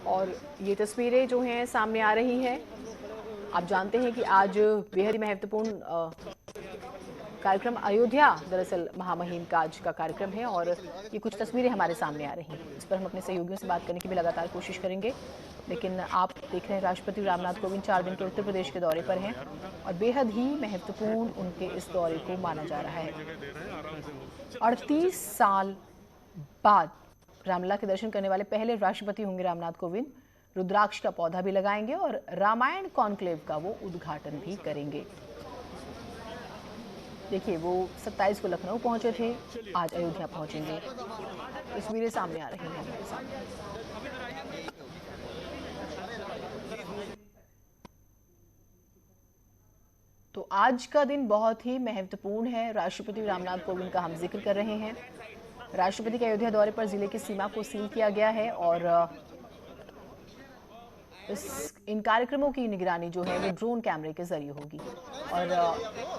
और ये तस्वीरें जो हैं सामने आ रही हैं। आप जानते हैं कि आज बेहद ही महत्वपूर्ण कार्यक्रम अयोध्या दरअसल महामहिम का आज का कार्यक्रम है और ये कुछ तस्वीरें हमारे सामने आ रही हैं। इस पर हम अपने सहयोगियों से बात करने की भी लगातार कोशिश करेंगे, लेकिन आप देख रहे हैं राष्ट्रपति रामनाथ कोविंद 4 दिन के उत्तर प्रदेश के दौरे पर हैं और बेहद ही महत्वपूर्ण उनके इस दौरे को माना जा रहा है। 38 साल बाद रामलला के दर्शन करने वाले पहले राष्ट्रपति होंगे रामनाथ कोविंद। रुद्राक्ष का पौधा भी लगाएंगे और रामायण कॉन्क्लेव का वो उद्घाटन भी करेंगे। देखिए, वो 27 को लखनऊ पहुंचे थे, आज अयोध्या पहुंचेंगे। तस्वीरें सामने आ रही हैं हमारे सामने। तो आज का दिन बहुत ही महत्वपूर्ण है। राष्ट्रपति रामनाथ कोविंद का हम जिक्र कर रहे हैं। राष्ट्रपति के अयोध्या दौरे पर जिले की सीमा को सील किया गया है और इन कार्यक्रमों की निगरानी जो है वो ड्रोन कैमरे के जरिए होगी। और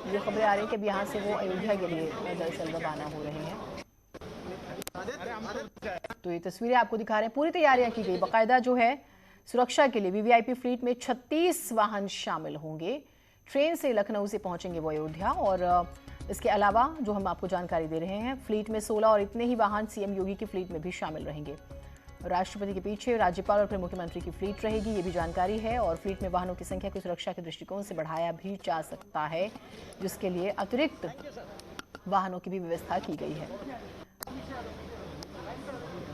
ये खबरें आ रही हैं कि अब यहाँ से वो अयोध्या के लिए दरअसल रवाना हो रहे हैं। तो ये तस्वीरें आपको दिखा रहे हैं। पूरी तैयारियां की गई, बाकायदा जो है सुरक्षा के लिए वीवीआईपी फ्लीट में 36 वाहन शामिल होंगे। ट्रेन से लखनऊ से पहुंचेंगे वो अयोध्या और इसके अलावा जो हम आपको जानकारी दे रहे हैं, फ्लीट में 16 और इतने ही वाहन सीएम योगी की फ्लीट में भी शामिल रहेंगे। राष्ट्रपति के पीछे राज्यपाल और फिर मुख्यमंत्री की फ्लीट रहेगी, ये भी जानकारी है। और फ्लीट में वाहनों की संख्या को सुरक्षा के दृष्टिकोण से बढ़ाया भी जा सकता है, जिसके लिए अतिरिक्त वाहनों की भी व्यवस्था की गई है।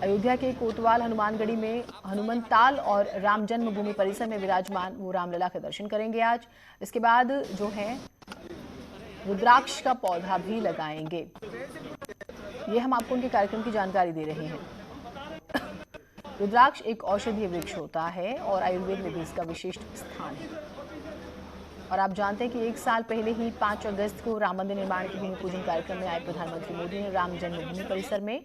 अयोध्या के कोतवाल हनुमानगढ़ी में हनुमंताल और राम जन्मभूमि परिसर में विराजमान वो रामलला के दर्शन करेंगे आज। इसके बाद जो है रुद्राक्ष का पौधा भी लगाएंगे। ये हम आपको उनके कार्यक्रम की जानकारी दे रहे हैं। रुद्राक्ष एक औषधीय वृक्ष होता है और आयुर्वेद में भी इसका विशिष्ट स्थान है। और आप जानते हैं कि 1 साल पहले ही 5 अगस्त को राम मंदिर निर्माण के भूमि पूजन कार्यक्रम में आए प्रधानमंत्री मोदी ने राम जन्मभूमि परिसर में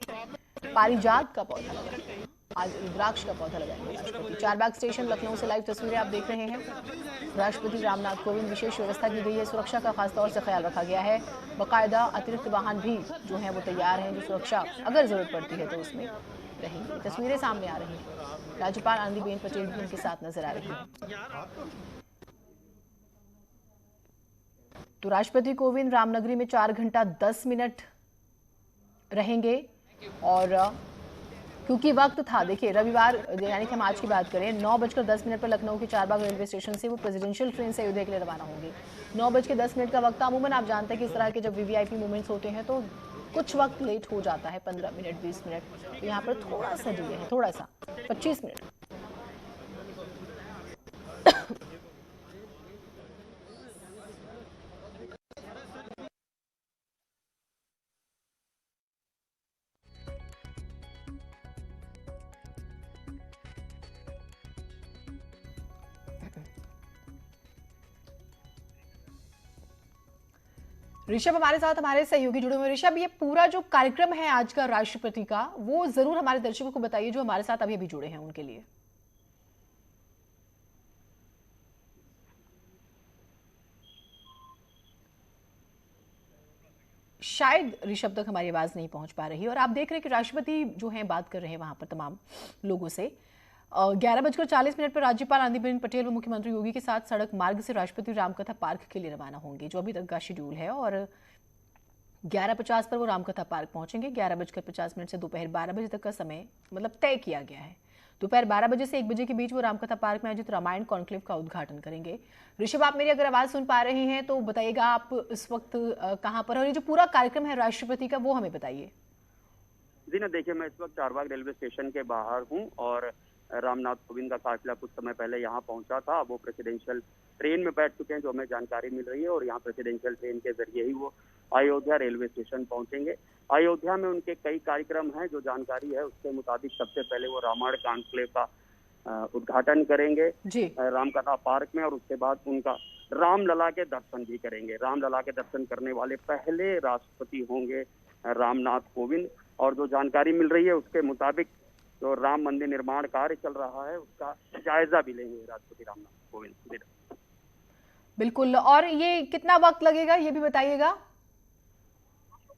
पारिजात का पौधा लगाया। आज रुद्राक्ष का पौधा लगाएंगे राष्ट्रपति। चारबाग स्टेशन लखनऊ से लाइव तस्वीरें आप देख रहे हैं। राष्ट्रपति रामनाथ कोविंद, विशेष व्यवस्था की गई है, सुरक्षा का खास तौर से ख्याल रखा गया है। बाकायदा अतिरिक्त वाहन भी जो है वो तैयार हैं, जो सुरक्षा अगर जरूरत पड़ती है तो उसमें रहेंगी। तस्वीरें सामने आ रही हैं। राज्यपाल आनंदीबेन पटेल भी उनके साथ नजर आ रही हैं। तो राष्ट्रपति कोविंद रामनगरी में 4 घंटा 10 मिनट रहेंगे और क्योंकि वक्त था, देखिए रविवार यानी कि हम आज की बात करें, 9:10 पर लखनऊ के चारबाग रेलवे स्टेशन से वो प्रेसिडेंशियल ट्रेन से अयोध्या के लिए रवाना होंगे। 9:10 का वक्त अमूमन आप जानते हैं कि इस तरह के जब वीवीआईपी मूवमेंट्स होते हैं तो कुछ वक्त लेट हो जाता है, 15 मिनट 20 मिनट। तो यहाँ पर थोड़ा सा डिले है, थोड़ा सा 25 मिनट। ऋषभ हमारे साथ, हमारे सहयोगी जुड़े हुए। ऋषभ, ये पूरा जो कार्यक्रम है आज का राष्ट्रपति का, वो जरूर हमारे दर्शकों को बताइए जो हमारे साथ अभी अभी जुड़े हैं उनके लिए। शायद ऋषभ तक हमारी आवाज नहीं पहुंच पा रही और आप देख रहे हैं कि राष्ट्रपति जो हैं बात कर रहे हैं वहां पर तमाम लोगों से। 11:40 पर राज्यपाल आनंदीबेन पटेल व मुख्यमंत्री योगी के साथ सड़क मार्ग से राष्ट्रपति रामकथा पार्क के लिए रवाना होंगे, जो अभी तक का शेड्यूल है। और 11:50 पर वो रामकथा पार्क पहुंचेंगे। 11:50 से दोपहर 12 बजे तक का समय मतलब तय किया गया है। दोपहर 12 बजे से 1 बजे के बीच वो रामकथा पार्क में आयोजित रामायण कॉन्क्लेव का उद्घाटन करेंगे। ऋषभ, आप मेरी अगर आवाज सुन पा रहे हैं तो बताइएगा आप इस वक्त कहाँ पर, और ये जो पूरा कार्यक्रम है राष्ट्रपति का वो हमें बताइए। जी ना, देखिए मैं इस वक्त चारबाग रेलवे स्टेशन के बाहर हूँ और रामनाथ कोविंद का काफिला कुछ समय पहले यहाँ पहुंचा था। वो प्रेसिडेंशियल ट्रेन में बैठ चुके हैं, जो हमें जानकारी मिल रही है, और यहाँ प्रेसिडेंशियल ट्रेन के जरिए ही वो अयोध्या रेलवे स्टेशन पहुंचेंगे। अयोध्या में उनके कई कार्यक्रम हैं, जो जानकारी है उसके मुताबिक सबसे पहले वो रामायण कॉन्क्लेव का उद्घाटन करेंगे रामकथा पार्क में, और उसके बाद उनका रामलला के दर्शन भी करेंगे। रामलला के दर्शन करने वाले पहले राष्ट्रपति होंगे रामनाथ कोविंद। और जो जानकारी मिल रही है उसके मुताबिक जो राम मंदिर निर्माण कार्य चल रहा है उसका जायजा भी लेंगे राष्ट्रपति रामनाथ कोविंद। बिल्कुल, और ये कितना वक्त लगेगा ये भी बताइएगा।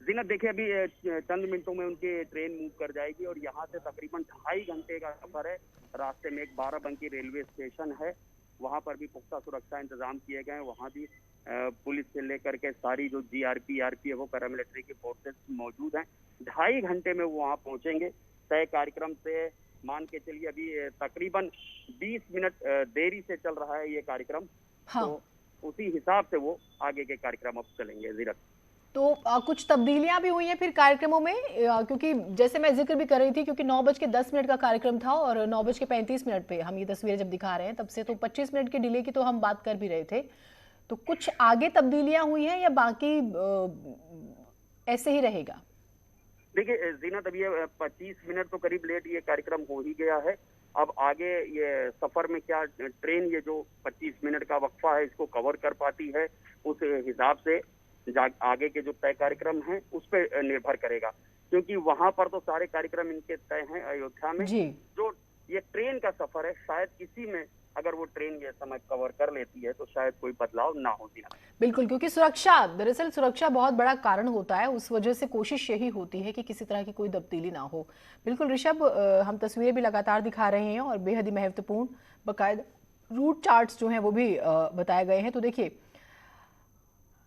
जीनत देखिए अभी चंद मिनटों में उनकी ट्रेन मूव कर जाएगी और यहाँ से तकरीबन 2.5 घंटे का सफर है। रास्ते में एक बाराबंकी रेलवे स्टेशन है, वहाँ पर भी पुख्ता सुरक्षा इंतजाम किए गए हैं। वहाँ भी पुलिस से लेकर के सारी जो जीआरपी आरपीएफ वो पैरामिलिट्री की फोर्सेस मौजूद हैं। 2.5 घंटे में वो वहाँ पहुंचेंगे। तय कार्यक्रम से मान के चलिए अभी तकरीबन 20 मिनट देरी से चल रहा है ये कार्यक्रम। हाँ। तो उसी हिसाब से वो आगे के कार्यक्रम अब चलेंगे। जीरत तो कुछ तब्दीलियां भी हुई हैं फिर कार्यक्रमों में, क्योंकि जैसे मैं जिक्र भी कर रही थी, क्योंकि 9:10 का कार्यक्रम था और 9:35 पे हम ये तस्वीरें जब दिखा रहे हैं तब से तो 25 मिनट के डिले की तो हम बात कर भी रहे थे। तो कुछ आगे तब्दीलियां हुई हैं या बाकी ऐसे ही रहेगा? देखिए जीनत अब ये 25 मिनट तो करीब लेट ये कार्यक्रम हो ही गया है। अब आगे ये सफर में क्या ट्रेन ये जो 25 मिनट का वक्फा है इसको कवर कर पाती है, उस हिसाब से आगे के जो तय कार्यक्रम हैं उस पर निर्भर करेगा। क्योंकि वहां पर तो सारे कार्यक्रम इनके तय हैं अयोध्या में। जो ये ट्रेन का सफर है शायद इसी में अगर वो ट्रेन ये समय कवर कर लेती है तो शायद कोई बदलाव ना हो। बिल्कुल, क्योंकि दरअसल सुरक्षा बहुत बड़ा कारण होता है, उस वजह से कोशिश यही होती है कि किसी तरह की कोई तब्दीली ना हो। बिल्कुल ऋषभ, हम तस्वीरें भी लगातार दिखा रहे हैं और बेहद ही महत्वपूर्ण बाकायदा रूट चार्ट्स जो हैं वो भी बताए गए हैं। तो देखिए,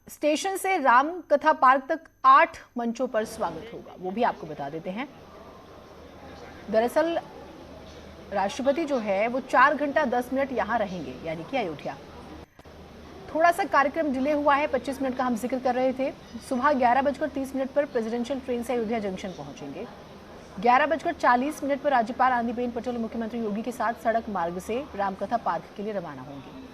स्टेशन से राम कथा पार्क तक 8 मंचों पर स्वागत होगा, वो भी आपको बता देते हैं। दरअसल राष्ट्रपति जो है वो 4 घंटा 10 मिनट यहां रहेंगे, यानी कि अयोध्या। थोड़ा सा कार्यक्रम डिले हुआ है, 25 मिनट का हम जिक्र कर रहे थे। सुबह 11:30 पर प्रेसिडेंशियल ट्रेन से अयोध्या जंक्शन पहुंचेंगे। 11:40 पर राज्यपाल आनंदीबेन पटेल और मुख्यमंत्री योगी के साथ सड़क मार्ग से रामकथा पार्क के लिए रवाना होंगे।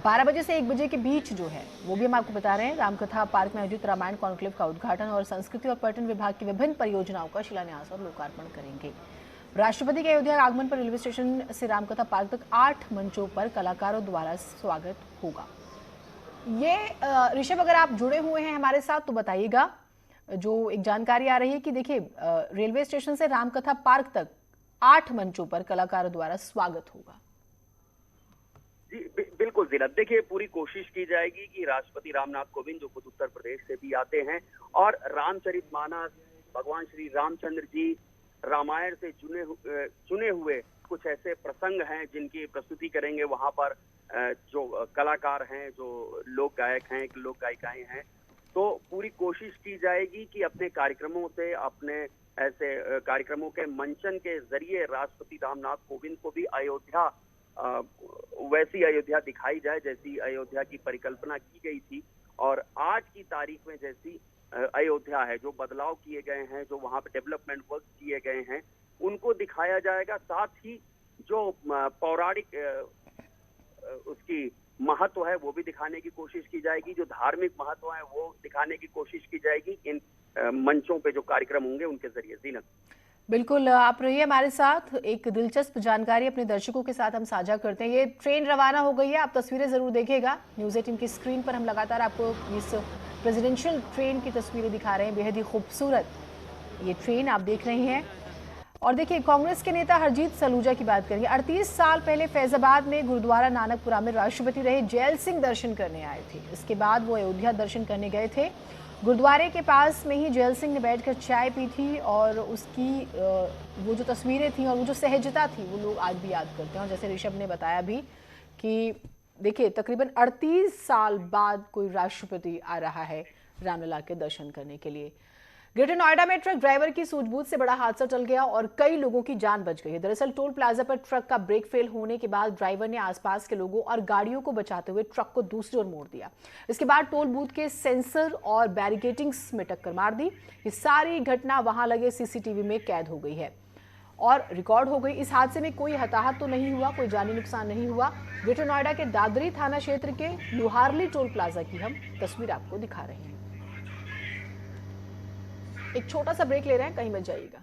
12 बजे से 1 बजे के बीच जो है वो भी हम आपको बता रहे हैं, रामकथा पार्क में आयोजित रामायण कॉन्क्लेव का उद्घाटन और संस्कृति और पर्यटन विभाग की विभिन्न परियोजनाओं का शिलान्यास और लोकार्पण करेंगे। राष्ट्रपति के अयोध्या आगमन पर रेलवे स्टेशन से रामकथा पार्क तक 8 मंचों पर कलाकारों द्वारा स्वागत होगा। ये ऋषभ, अगर आप जुड़े हुए हैं हमारे साथ तो बताइएगा। जो एक जानकारी आ रही है कि देखिए, रेलवे स्टेशन से रामकथा पार्क तक 8 मंचों पर कलाकारों द्वारा स्वागत होगा। जी बिल्कुल जीनत, देखिए पूरी कोशिश की जाएगी कि राष्ट्रपति रामनाथ कोविंद जो खुद उत्तर प्रदेश से भी आते हैं और रामचरितमानस, भगवान श्री रामचंद्र जी रामायण से चुने हुए कुछ ऐसे प्रसंग हैं जिनकी प्रस्तुति करेंगे। वहां पर जो कलाकार हैं, जो लोक गायक हैं, लोक गायिकाएं हैं, तो पूरी कोशिश की जाएगी कि अपने कार्यक्रमों से, अपने ऐसे कार्यक्रमों के मंचन के जरिए राष्ट्रपति रामनाथ कोविंद को भी अयोध्या वैसी अयोध्या दिखाई जाए जैसी अयोध्या की परिकल्पना की गई थी। और आज की तारीख में जैसी अयोध्या है, जो बदलाव किए गए हैं, जो वहां पे डेवलपमेंट वर्क किए गए हैं, उनको दिखाया जाएगा। साथ ही जो पौराणिक उसकी महत्व है वो भी दिखाने की कोशिश की जाएगी। जो धार्मिक महत्व है वो दिखाने की कोशिश की जाएगी इन मंचों पे जो कार्यक्रम होंगे उनके जरिए। जीनत, बिल्कुल, आप रहिए हमारे साथ। एक दिलचस्प जानकारी अपने दर्शकों के साथ हम साझा करते हैं। ये ट्रेन रवाना हो गई है, आप तस्वीरें जरूर देखिएगा। न्यूज़ 18 की स्क्रीन पर हम लगातार आपको इस प्रेसिडेंशियल ट्रेन की तस्वीरें दिखा रहे हैं। बेहद ही खूबसूरत ये ट्रेन आप देख रहे हैं। और देखिए, कांग्रेस के नेता हरजीत सलूजा की बात करेंगे। 38 साल पहले फैजाबाद में गुरुद्वारा नानकपुरा में राष्ट्रपति रहे जैल सिंह दर्शन करने आए थे। इसके बाद वो अयोध्या दर्शन करने गए थे। गुरुद्वारे के पास में ही जैल सिंह ने बैठकर चाय पी थी और उसकी वो जो तस्वीरें थी और वो जो सहजता थी वो लोग आज भी याद करते हैं। और जैसे ऋषभ ने बताया भी कि देखिए, तकरीबन 38 साल बाद कोई राष्ट्रपति आ रहा है रामलला के दर्शन करने के लिए। ग्रेटर नोएडा में ट्रक ड्राइवर की सूझबूझ से बड़ा हादसा टल गया और कई लोगों की जान बच गई है। दरअसल टोल प्लाजा पर ट्रक का ब्रेक फेल होने के बाद ड्राइवर ने आसपास के लोगों और गाड़ियों को बचाते हुए ट्रक को दूसरी ओर मोड़ दिया। इसके बाद टोल बूथ के सेंसर और बैरिकेटिंग्स में टक्कर मार दी। ये सारी घटना वहां लगे सीसीटीवी में कैद हो गई है और रिकॉर्ड हो गई। इस हादसे में कोई हताहत तो नहीं हुआ, कोई जानी नुकसान नहीं हुआ। ग्रेटर नोएडा के दादरी थाना क्षेत्र के लुहारली टोल प्लाजा की हम तस्वीर आपको दिखा रहे हैं। एक छोटा सा ब्रेक ले रहे हैं, कहीं मत जाइएगा।